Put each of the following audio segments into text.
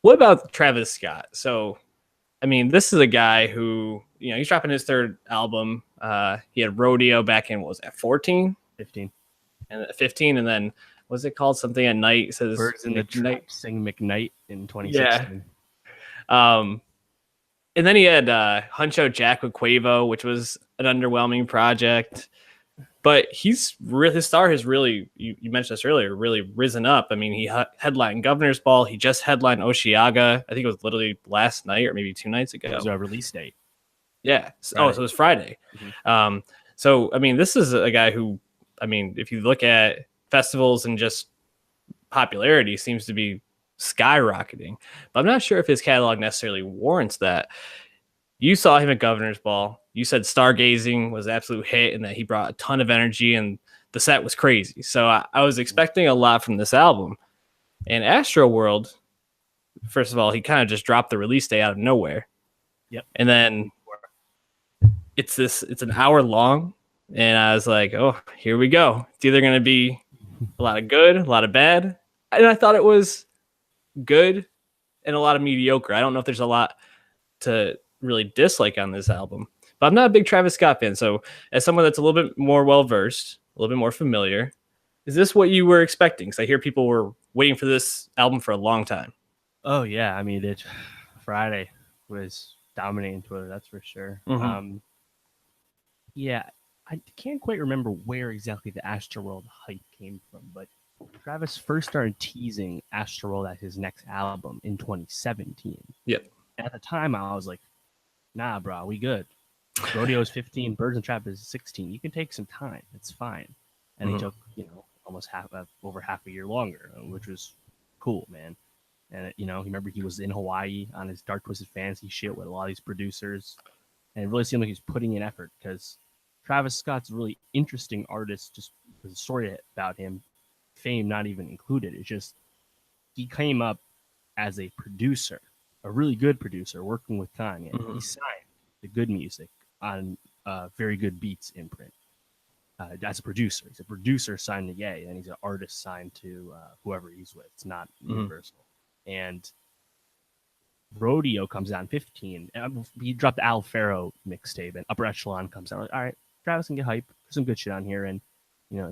What about Travis Scott? So, I mean, this is a guy who, he's dropping his third album. He had Rodeo back in, what was that, 14? 15. And 15, and then what's it called? Something at Night. It says Birds in the McKnight. Trap sing McKnight in Yeah. 2016. Um, and then he had Huncho Jack with Quavo, which was an underwhelming project. But his star has really, you mentioned this earlier, really risen up. I mean, he headlined Governor's Ball. He just headlined Osheaga. I think it was literally last night or maybe 2 nights ago. It was a release date. Yeah. Friday. Oh, so it was Friday. Mm-hmm. So, I mean, this is a guy who, I mean, if you look at festivals and just popularity, seems to be skyrocketing. But I'm not sure if his catalog necessarily warrants that. You saw him at Governor's Ball. You said Stargazing was an absolute hit and that he brought a ton of energy and the set was crazy. So I was expecting a lot from this album. And Astroworld, first of all, he kind of just dropped the release day out of nowhere. Yep. And then it's an hour long. And I was like, oh, here we go. It's either going to be a lot of good, a lot of bad. And I thought it was good and a lot of mediocre. I don't know if there's a lot to really dislike on this album, but I'm not a big Travis Scott fan. So as someone that's a little bit more well-versed, a little bit more familiar, is this what you were expecting? Because I hear people were waiting for this album for a long time. Oh yeah. I mean, Friday was dominating Twitter. That's for sure. Mm-hmm. Yeah. I can't quite remember where exactly the Astroworld hype came from, but Travis first started teasing Astroworld as his next album in 2017. Yep. At the time, I was like, nah, bro, we good. Rodeo is 15, Birds and Trap is 16. You can take some time. It's fine. And he took, almost over half a year longer, which was cool, man. And, remember he was in Hawaii on his Dark Twisted Fantasy shit with a lot of these producers. And it really seemed like he was putting in effort because Travis Scott's a really interesting artist. Just the story about him, fame not even included. It's just he came up as a producer, a really good producer working with Kanye. Mm-hmm. He signed the good music on Very Good Beats imprint as a producer. He's a producer signed to Ye, and he's an artist signed to whoever he's with. It's not Universal. And Rodeo comes out in 15. He dropped the Al Faro mixtape, and Upper Echelon comes out. Like, all right, Travis can get hype. There's some good shit on here, and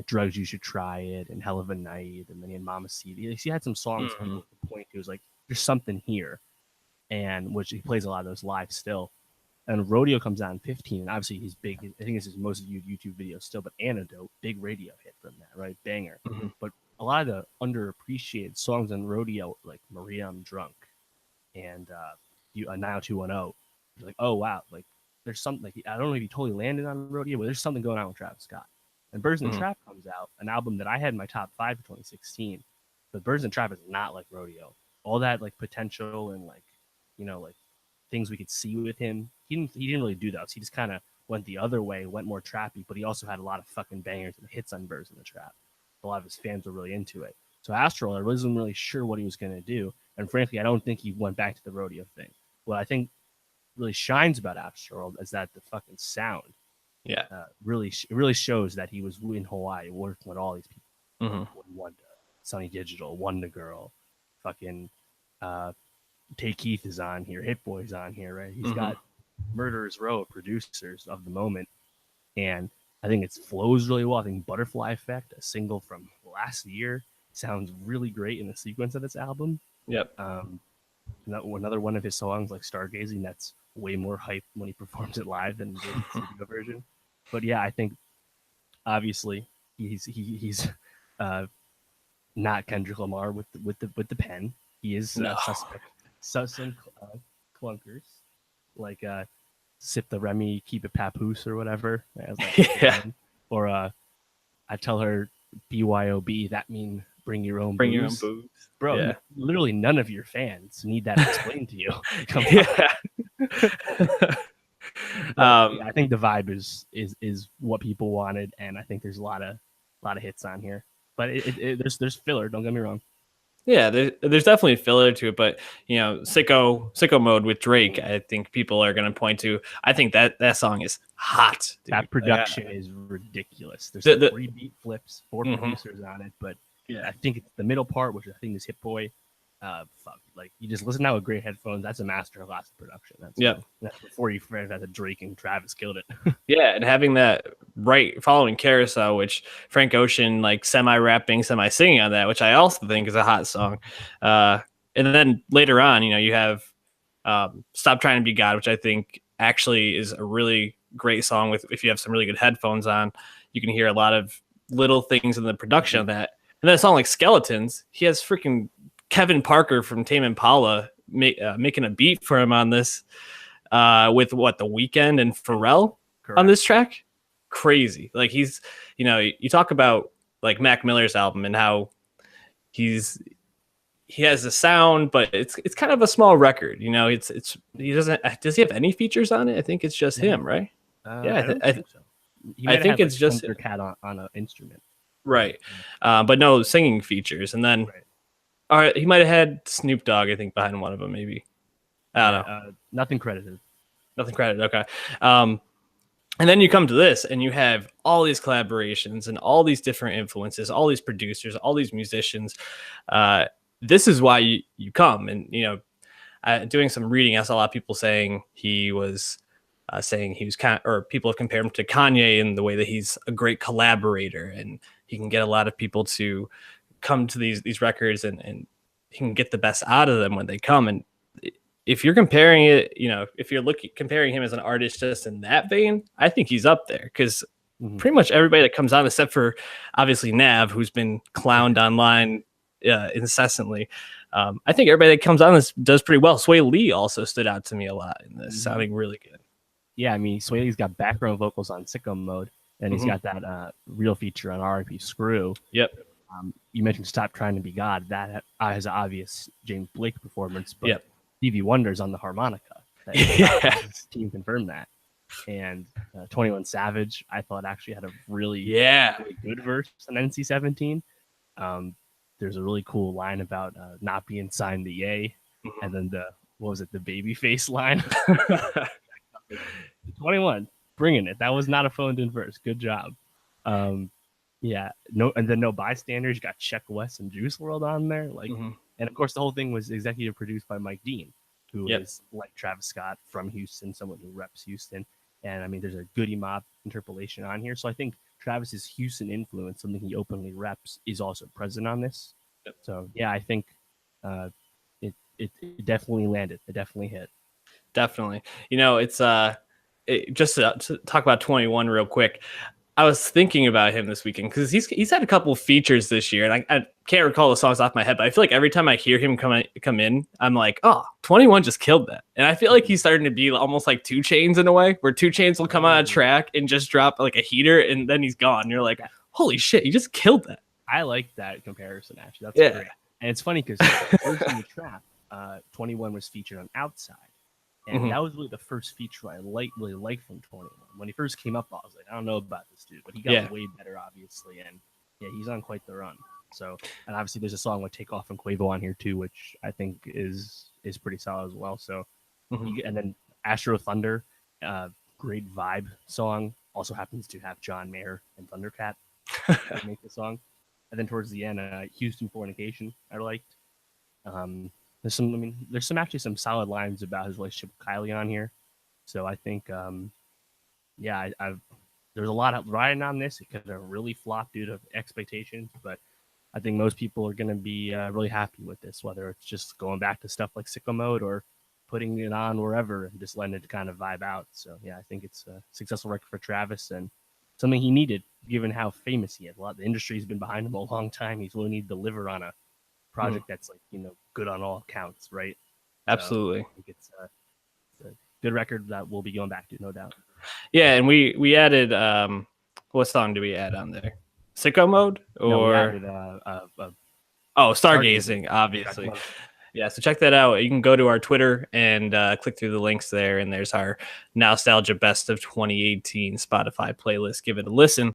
Drugs You Should Try It, and Hell of a Night, and then he had Mama City. He had some songs people could point to. It was like, there's something here, and which he plays a lot of those live still. And Rodeo comes out in 15, and obviously he's big. I think it's his most viewed YouTube video still, but Antidote, big radio hit from that, right? Banger. Mm-hmm. But a lot of the underappreciated songs on Rodeo, like Maria, I'm Drunk, and 90210, like, oh wow, like there's something. Like, I don't know if he totally landed on Rodeo, but there's something going on with Travis Scott. And Birds and Trap comes out, an album that I had in my top 5 for 2016. But Birds and Trap is not like Rodeo. All that like potential and like things we could see with him. He didn't really do those. He just kind of went the other way, went more trappy, but he also had a lot of fucking bangers and hits on Birds in the Trap. A lot of his fans were really into it. So Astral, I wasn't really sure what he was going to do. And frankly, I don't think he went back to the Rodeo thing. What I think really shines about Astral is that the fucking sound really shows that he was in Hawaii working with all these people. Wanda, Sunny Digital, Wanda Girl, fucking Tay Keith is on here, Hit Boy's on here, right? He's got Murderer's Row of producers of the moment, and I think it flows really well. I think Butterfly Effect, a single from last year, sounds really great in the sequence of this album. Yep. Another one of his songs, like Stargazing, that's way more hype when he performs it live than the studio version. But yeah, I think obviously he's not Kendrick Lamar with the pen. He is suspect. Some clunkers like Sip the Remy, Keep It Papoose or whatever. Or I tell her BYOB, that mean bring your own booze. Bro, yeah. Literally none of your fans need that explained to you. I think the vibe is what people wanted, and I think there's a lot of hits on here. But there's filler, don't get me wrong. Yeah, there's definitely filler to it, but sicko mode with Drake, I think people are going to point to. I think that song is hot. Dude. That production is ridiculous. There's 3 beat flips, 4 producers on it, but I think it's the middle part, which I think is Hit Boy, fuck, like you just listen now with great headphones. That's a master class of production. That's before you first had the Drake and Travis killed it. Yeah, and having that right following Carousel, which Frank Ocean like semi-rapping, semi-singing on that, which I also think is a hot song. And then later on, you have Stop Trying to Be God, which I think actually is a really great song. With if you have some really good headphones on, you can hear a lot of little things in the production of that. And then a song like Skeletons, he has freaking Kevin Parker from Tame Impala making a beat for him on this with The Weeknd and Pharrell. Correct. On this track. Crazy. Like he's, you talk about like Mac Miller's album and how he has a sound, but it's kind of a small record. Does he have any features on it? I think it's just him, right? I think so. I think it's just cat on an instrument. Right. But no singing features. And then all right, he might have had Snoop Dogg, I think, behind one of them, maybe. I don't know. Nothing credited. Okay. And then you come to this and you have all these collaborations and all these different influences, all these producers, all these musicians. This is why you come. And, doing some reading, I saw a lot of people saying he was or people have compared him to Kanye in the way that he's a great collaborator and he can get a lot of people to come to these records and he can get the best out of them when they come. And if you're comparing it, if you're comparing him as an artist just in that vein, I think he's up there because pretty much everybody that comes on, except for obviously Nav, who's been clowned online incessantly. I think everybody that comes on this does pretty well. Sway Lee also stood out to me a lot in this, sounding really good. Yeah, I mean, Sway Lee's got background vocals on Sicko Mode, and he's got that real feature on R.I.P. Screw. Yep. You mentioned Stop Trying to Be God. That has an obvious James Blake performance, but Stevie Wonder's on the harmonica. His team confirmed that. And 21 Savage, I thought actually had a really good verse on NC-17. There's a really cool line about not being signed to Ye, and then the Babyface line. 21, bringing it. That was not a phoned-in verse. Good job. No bystanders. You got Check West and Juice WRLD on there, and of course the whole thing was executive produced by Mike Dean, who is like Travis Scott from Houston, someone who reps Houston. And I mean, there's a Goody Mob interpolation on here, so I think Travis's Houston influence, something he openly reps, is also present on this. So yeah, I think it definitely landed. It definitely hit. Definitely. It's just to talk about 21 real quick. I was thinking about him this weekend because he's had a couple of features this year, and I can't recall the songs off my head, but I feel like every time I hear him come in, I'm like, oh, 21 just killed that. And I feel like he's starting to be almost like 2 Chainz in a way, where 2 Chainz will come on a track and just drop like a heater, and then he's gone. You're like, holy shit, he just killed that. I like that comparison, actually. That's great. And it's funny because first in the trap, 21 was featured on Outside. And that was really the first feature I really liked from 21. When he first came up, I was like, I don't know about this dude, but he got way better, obviously. And yeah, he's on quite the run. So, and obviously there's a song with Takeoff and Quavo on here too, which I think is pretty solid as well. So, and then Astro Thunder, great vibe song, also happens to have John Mayer and Thundercat make the song. And then towards the end, Houston Fornication, I liked. There's some solid lines about his relationship with Kylie on here. So I think, there's a lot of riding on this. It could have really flopped due to expectations, but I think most people are going to be really happy with this, whether it's just going back to stuff like Sicko Mode or putting it on wherever and just letting it kind of vibe out. So yeah, I think it's a successful record for Travis and something he needed, given how famous he is. The industry's been behind him a long time. He's really need to deliver on a project that's good on all accounts, right? Absolutely. So I think it's a good record that we'll be going back to, no doubt. Yeah, and we added what song do we add on there? Sicko Mode or no, we added, Stargazing, obviously. Yeah, so check that out. You can go to our Twitter and click through the links there, and there's our Nowstalgia Best of 2018 Spotify playlist. Give it a listen.